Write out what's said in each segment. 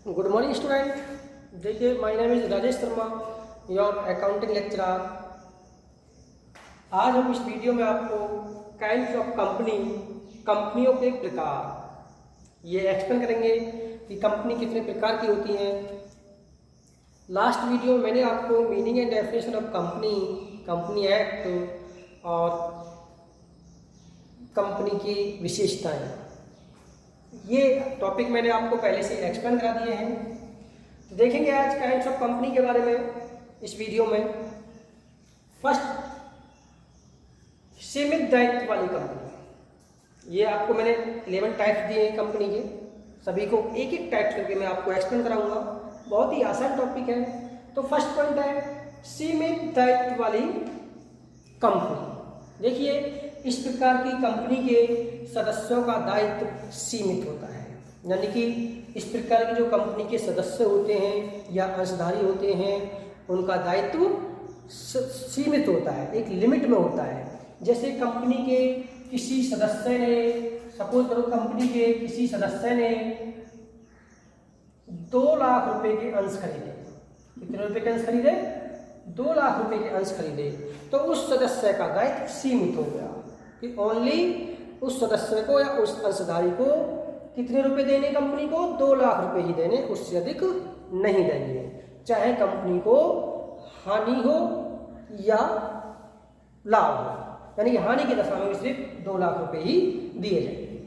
Good morning student. देखिए, my name is Rajesh Sharma, your accounting lecturer. आज हम इस वीडियो में आपको काइंड्स ऑफ कंपनियों के प्रकार ये एक्सप्लेन करेंगे कि कंपनी कितने प्रकार की होती हैं। लास्ट वीडियो में मैंने आपको meaning and definition of company act और कंपनी की विशेषताएं, ये टॉपिक मैंने आपको पहले से एक्सप्लेन करा दिए हैं। तो देखेंगे आज काइंड्स ऑफ कंपनी के बारे में इस वीडियो में। फर्स्ट, सीमित दायित्व वाली कंपनी। ये आपको मैंने 11 टाइप्स दिए हैं कंपनी के, सभी को एक एक टाइप करके मैं आपको एक्सप्लेन कराऊंगा। बहुत ही आसान टॉपिक है। तो फर्स्ट पॉइंट है सीमित दायित्व वाली कंपनी। देखिए, इस प्रकार की कंपनी के सदस्यों का दायित्व सीमित होता है, यानी कि इस प्रकार की जो कंपनी के सदस्य होते हैं या अंशधारी होते हैं उनका दायित्व सीमित होता है, एक लिमिट में होता है। जैसे कंपनी के किसी सदस्य ने, सपोज करो कंपनी के किसी सदस्य ने 2 लाख रुपए के अंश खरीदे। कितने रुपए के अंश खरीदे? 2 लाख रुपए के अंश खरीदे। तो उस सदस्य का दायित्व सीमित हो गया कि ओनली उस सदस्य को या उस अंशधारी को कितने रुपए देने कंपनी को? 2 लाख रुपए ही देने, उससे अधिक नहीं देंगे, चाहे कंपनी को हानि हो या लाभ हो। यानी कि हानि की दशा में सिर्फ 2 लाख रुपए ही दिए जाएंगे।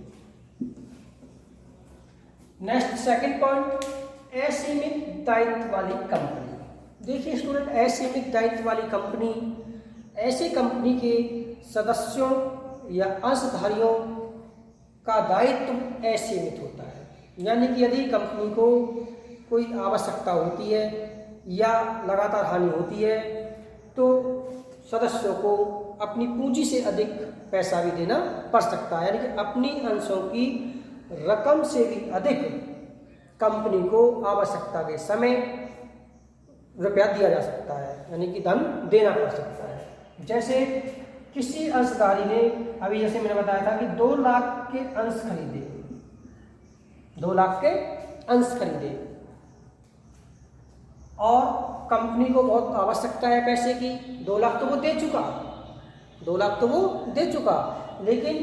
नेक्स्ट, सेकंड पॉइंट, असीमित दायित्व वाली कंपनी। देखिए स्टूडेंट, असीमित दायित्व वाली कंपनी ऐसी कंपनी के सदस्यों या अंशधारियों का दायित्व असीमित होता है। यानी कि यदि कंपनी को कोई आवश्यकता होती है या लगातार हानि होती है तो सदस्यों को अपनी पूंजी से अधिक पैसा भी देना पड़ सकता है, यानी कि अपनी अंशों की रकम से भी अधिक कंपनी को आवश्यकता के समय रुपया दिया जा सकता है, यानी कि धन देना पड़ सकता है। जैसे किसी अंशधारी ने, अभी जैसे मैंने बताया था कि 2 लाख के अंश खरीदे, 2 लाख के अंश खरीदे और कंपनी को बहुत आवश्यकता है पैसे की। 2 लाख तो वो दे चुका, 2 लाख तो वो दे चुका, लेकिन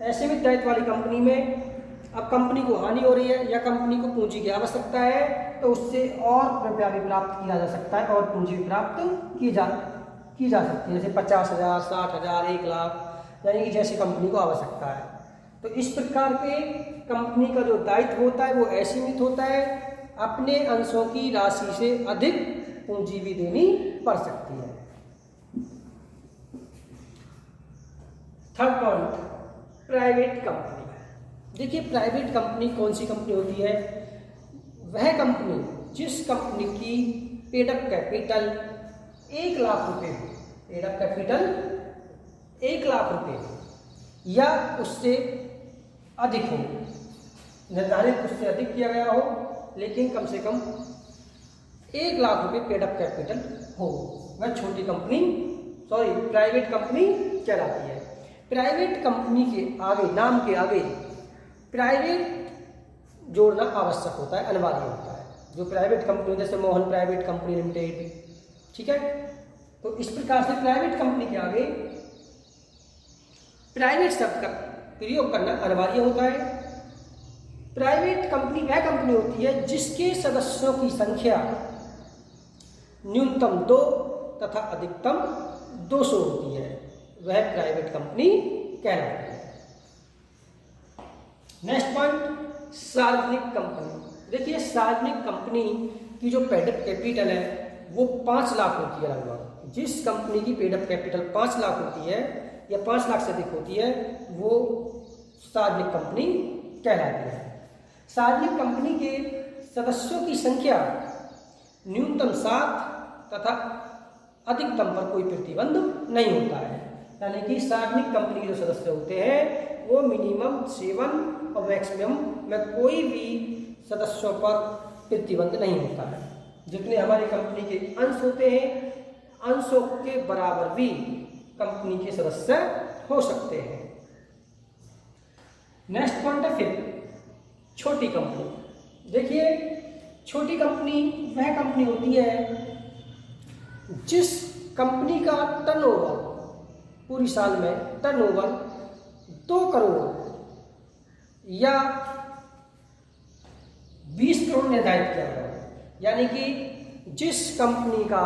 असीमित दायित्व वाली कंपनी में अब कंपनी को हानि हो रही है या कंपनी को पूंजी की आवश्यकता है तो उससे और रुपया भी प्राप्त किया जा सकता है और पूंजी भी प्राप्त की जा सकती है, जैसे 50,000, 60,000, 1 लाख, यानी कि जैसी कंपनी को आवश्यकता है। तो इस प्रकार के कंपनी का जो दायित्व होता है वो असीमित होता है, अपने अंशों की राशि से अधिक पूंजी भी देनी पड़ सकती है। Third point, private company. देखिए, प्राइवेट कंपनी कौन सी कंपनी होती है? वह कंपनी जिस कंपनी की पेडअप कैपिटल 1 लाख रुपए हो, पेडअप कैपिटल 1 लाख रुपए हो या उससे अधिक हो, निर्धारित उससे अधिक किया गया हो, लेकिन कम से कम 1 लाख रुपए पेडअप कैपिटल हो, वह छोटी कंपनी प्राइवेट कंपनी कहलाती है। प्राइवेट कंपनी के आगे, नाम के आगे प्राइवेट जोड़ना आवश्यक होता है, अनिवार्य होता है। जो प्राइवेट कंपनी, जैसे मोहन प्राइवेट कंपनी लिमिटेड, ठीक है। तो इस प्रकार से प्राइवेट कंपनी के आगे प्राइवेट शब्द का प्रयोग करना अनिवार्य होता है। प्राइवेट कंपनी वह कंपनी होती है जिसके सदस्यों की संख्या न्यूनतम 2 तथा अधिकतम 200 होती है, वह प्राइवेट कंपनी कहलाती है। नेक्स्ट पॉइंट, सार्वजनिक कंपनी। देखिए, सार्वजनिक कंपनी की जो पेडअप कैपिटल है वो 5 लाख होती है लगभग। जिस कंपनी की पेडअप कैपिटल 5 लाख होती है या 5 लाख से अधिक होती है वो सार्वजनिक कंपनी कहलाती है। सार्वजनिक कंपनी के सदस्यों की संख्या न्यूनतम 7 तथा अधिकतम पर कोई प्रतिबंध नहीं होता है, यानी कि सार्वजनिक कंपनी के जो सदस्य होते हैं वो मिनिमम 7 और मैक्सिमम में कोई भी सदस्यों पर प्रतिबंध नहीं होता है। जितने हमारी कंपनी के अंश होते हैं, अंशों के बराबर भी कंपनी के सदस्य हो सकते हैं। नेक्स्ट पॉइंट है फिर छोटी कंपनी। देखिए, छोटी कंपनी वह कंपनी होती है जिस कंपनी का टर्नओवर पूरी साल में टर्नओवर 2 करोड़ या 20 करोड़ निर्धारित किया गया है। यानी कि जिस कंपनी का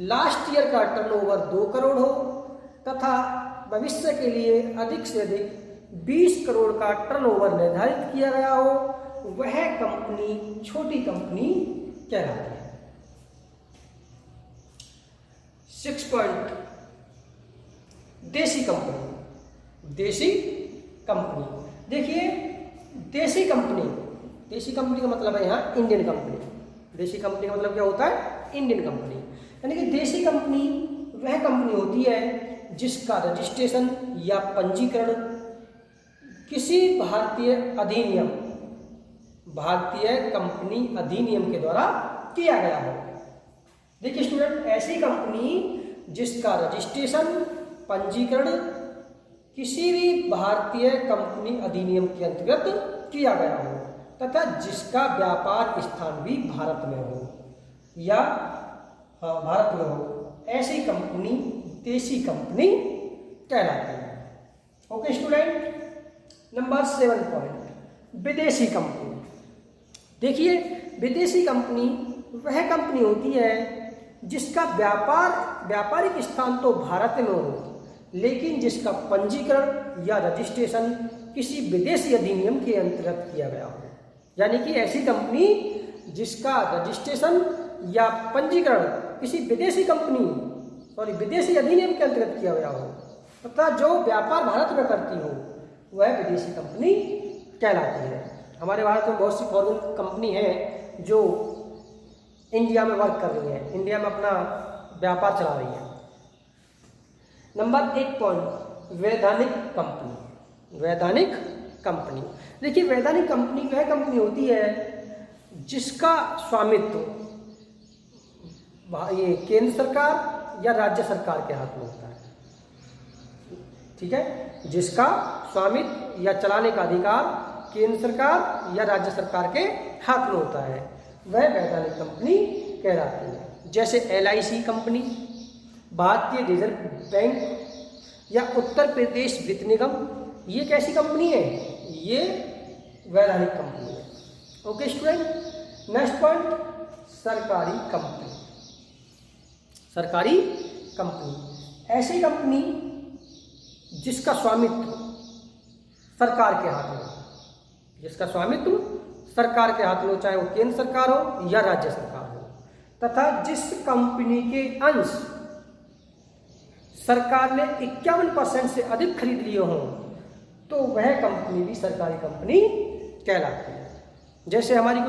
लास्ट ईयर का टर्नओवर 2 करोड़ हो तथा भविष्य के लिए अधिक से अधिक 20 करोड़ का टर्नओवर निर्धारित किया गया हो, वह कंपनी छोटी कंपनी कहलाती है। 6 पॉइंट, देसी कंपनी। देसी कंपनी, देखिए देसी कंपनी का मतलब है यहाँ इंडियन कंपनी। देसी कंपनी का मतलब क्या होता है? Indian company. यानी कि देसी कंपनी वह कंपनी होती है जिसका रजिस्ट्रेशन या पंजीकरण किसी भारतीय कंपनी अधिनियम के द्वारा किया गया हो। देखिए स्टूडेंट, ऐसी कंपनी जिसका रजिस्ट्रेशन पंजीकरण किसी भी भारतीय कंपनी अधिनियम के अंतर्गत किया गया हो तथा जिसका व्यापार स्थान भी भारत में हो या भारत में हो, ऐसी कंपनी देसी कंपनी कहलाती है। ओके स्टूडेंट, नंबर 7 पॉइंट, विदेशी कंपनी। देखिए, विदेशी कंपनी वह कंपनी होती है जिसका व्यापारिक स्थान तो भारत में हो, लेकिन जिसका पंजीकरण या रजिस्ट्रेशन किसी विदेशी अधिनियम के अंतर्गत किया गया हो। यानी कि ऐसी कंपनी जिसका रजिस्ट्रेशन या पंजीकरण किसी विदेशी अधिनियम के अंतर्गत किया गया हो तथा जो व्यापार भारत में करती हो, वह विदेशी कंपनी कहलाती है। हमारे भारत में बहुत सी फॉरेन कंपनी है जो इंडिया में वर्क कर रही है, इंडिया में अपना व्यापार चला रही है। नंबर 8 पॉइंट, वैधानिक कंपनी। देखिए, वैधानिक कंपनी वह कंपनी होती है जिसका स्वामित्व ये केंद्र सरकार या राज्य सरकार के हाथ में होता है। ठीक है, जिसका स्वामित्व या चलाने का अधिकार केंद्र सरकार या राज्य सरकार के हाथ में होता है, वह वैधानिक कंपनी कहलाती है। जैसे LIC कंपनी, भारतीय रिजर्व बैंक या उत्तर प्रदेश वित्त निगम, ये कैसी कंपनी है? ये वैधानिक कंपनी है। ओके स्टूडेंट, नेक्स्ट पॉइंट, सरकारी कंपनी। ऐसी कंपनी जिसका स्वामित्व सरकार के हाथ में हो, चाहे वो केंद्र सरकार हो या राज्य सरकार हो, तथा जिस कंपनी के अंश सरकार ने 51% से अधिक खरीद लिए हों, तो वह कंपनी भी सरकारी कंपनी कहलाती है। जैसे हमारी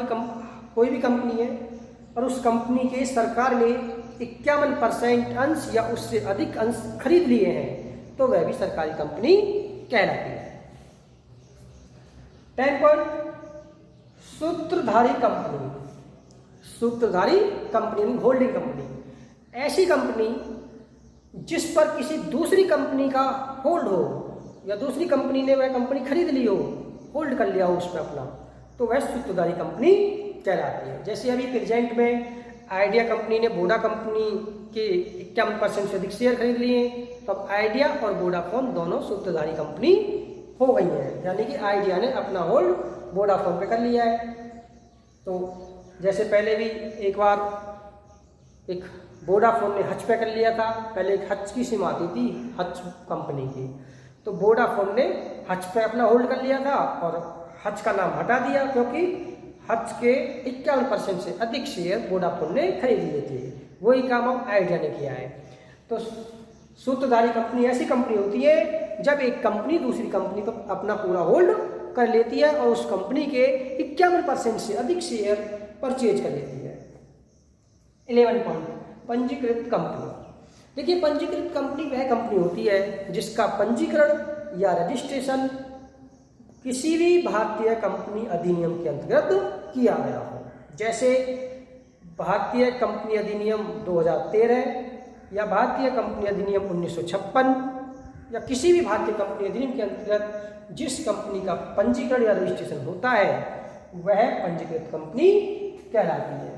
कोई भी कंपनी है और उस कंपनी के सरकार ने 51% अंश या उससे अधिक अंश खरीद लिए हैं, तो वह भी सरकारी कंपनी कहलाती है। 10 पॉइंट, सूत्रधारी कंपनी, होल्डिंग कंपनी। ऐसी कंपनी जिस पर किसी दूसरी कंपनी का होल्ड हो या दूसरी कंपनी ने वह कंपनी खरीद ली हो, होल्ड कर लिया हो उसमें अपना, तो वह सूत्रधारी कंपनी कहलाती है। जैसे अभी प्रेजेंट में आइडिया कंपनी ने वोडा कंपनी के 51% से अधिक शेयर खरीद लिए, तब आइडिया और वोडाफोन दोनों सूत्रधारी कंपनी हो गई है। यानी कि आइडिया ने अपना होल्ड वोडाफोन पे कर लिया है। तो जैसे पहले भी एक बार एक वोडाफोन ने हच पे कर लिया था, पहले एक हच की सिम आती थी, हच कंपनी की, तो वोडाफोन ने हच पे अपना होल्ड कर लिया था और हच का नाम हटा दिया, क्योंकि हच के 51% से अधिक शेयर वोडाफोन ने खरीद लिए थे। वही काम अब आइडिया ने किया है। तो सूत्रधारी कंपनी ऐसी कंपनी होती है जब एक कंपनी दूसरी कंपनी पर अपना पूरा होल्ड कर लेती है और उस कंपनी के 51% से अधिक शेयर परचेज कर लेती है। 11 पॉइंट, पंजीकृत कंपनी। देखिए, पंजीकृत कंपनी वह कंपनी होती है जिसका पंजीकरण या रजिस्ट्रेशन किसी भी भारतीय कंपनी अधिनियम के अंतर्गत किया गया हो। जैसे भारतीय कंपनी अधिनियम 2013 या भारतीय कंपनी अधिनियम 1956 या किसी भी भारतीय कंपनी अधिनियम के अंतर्गत जिस कंपनी का पंजीकरण या रजिस्ट्रेशन होता है, वह पंजीकृत कंपनी कहलाती है।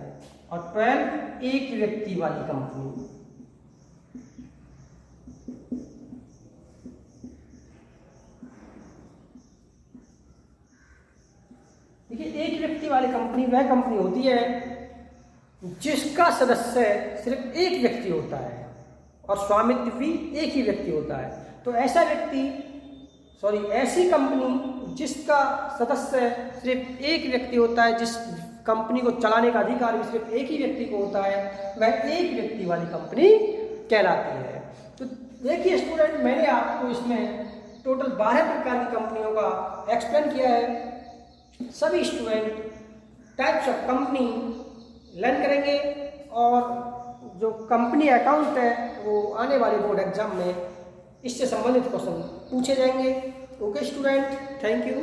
और 12 एक व्यक्ति वाली कंपनी। देखिए एक व्यक्ति वाली कंपनी वह कंपनी होती है जिसका सदस्य सिर्फ एक व्यक्ति होता है और स्वामित्व भी एक ही व्यक्ति होता है। तो ऐसी कंपनी जिसका सदस्य सिर्फ एक व्यक्ति होता है, जिस कंपनी को चलाने का अधिकार भी सिर्फ एक ही व्यक्ति को होता है, वह एक व्यक्ति वाली कंपनी कहलाती है। तो देखिए स्टूडेंट, मैंने आपको इसमें टोटल 12 प्रकार की कंपनियों का एक्सप्लेन किया है। सभी student types of company learn करेंगे और जो कंपनी अकाउंट है वो आने वाले बोर्ड एग्जाम में इससे संबंधित क्वेश्चन पूछे जाएंगे। Okay student, thank you.